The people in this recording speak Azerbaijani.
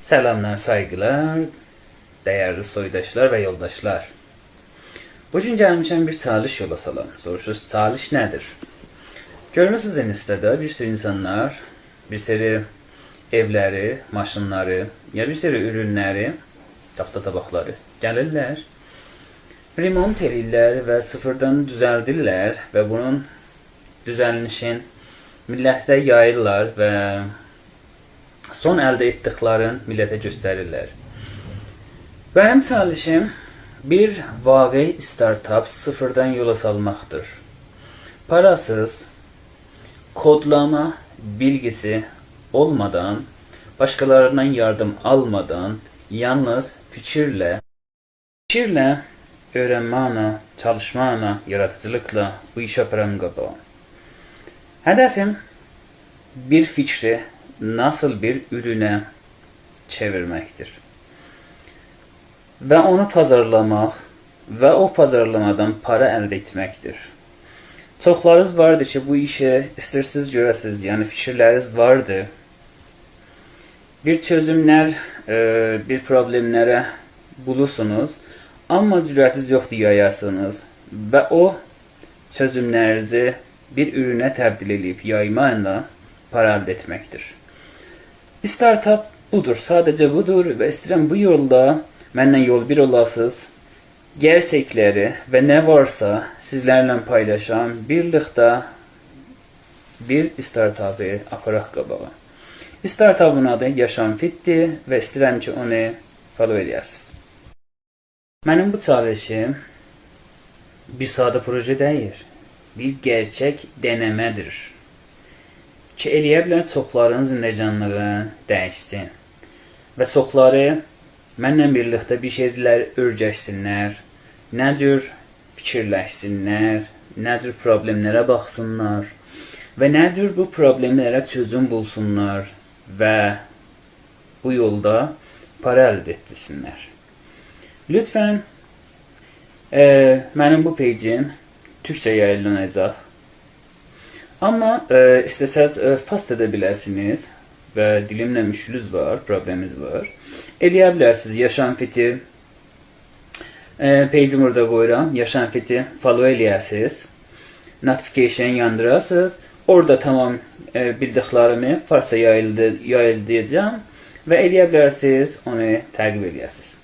Selamlar, saygılar, değerli soydaşlar ve yoldaşlar. Bugün gelmişəm bir çalış yola salam. Soruşuruz, çalış nedir? Görmüsünüz enistədə bir sürü insanlar, bir sürü evləri, maşınları, ya bir sürü ürünləri, taxta tabaqları gəlirlər, remont edirlər və sıfırdan düzəldirlər və bunun düzəlişin millətdə yayırlar və son əldə etdiklərini millətə göstərirlər. Benim çalışım bir vaqe startup sıfırdan yola salmaqdır. Parasız, kodlama bilgisi olmadan, başkalarından yardım almadan, yalnız fikirle öğrenməklə, çalışmaqla, yaratıcılıkla bu işi aparam qabağa. Hedefim bir fikri nasıl bir ürüne çevirmektir. Ve onu pazarlamaq ve o pazarlamadan para əldə etməkdir. Çoxlarınız vardır ki, bu işe istəyirsiniz görəsiniz, yəni fikirləriniz vardır. Bir çözümlər, bir problemlərə bulursunuz, amma cürətiniz yoxdur yayasınız və o çözümlərinizi bir ürünə təbdil edib yaymaqla para əldə etməkdir. Startup budur, sadəcə budur və istəyirəm bu yolda mənlə yol bir olasınız. Gerçekleri ve ne varsa sizlerle paylaşan birlikte bir startup'ı aparaq qabağa. Startup'ın adı Yaşam Fit'tir və istəyirəm ki, onu follow edəsiniz. Mənim bu çalışım bir sadə proje deyil, bir gerçək denəmədir. Ki, eləyə bilər çoxların zindəcanlığı dəyişsin və çoxları mənlə birlikdə bir şeylər öyrəşsinlər, nə cür fikirləşsinlər, nə cür problemlərə baxsınlar və nə cür bu problemlərə çözüm bulsunlar və bu yolda para əldə etsinlər. Lütfən mənim bu pejim Türkçə yayınlanacaq. Amma istəsəz fast edə bilərsiniz və dilimlə müşkülüz var, problemimiz var. Eləyə bilərsiniz Yaşam Fit'i pejim orada qoyuram. Yaşam Fit'i follow eləyəsiniz. Notification yandırasınız. Orada tamam bildiklərimi farsça yayıldayacağım və eləyə bilərsiniz onu təqib eləyəsiniz.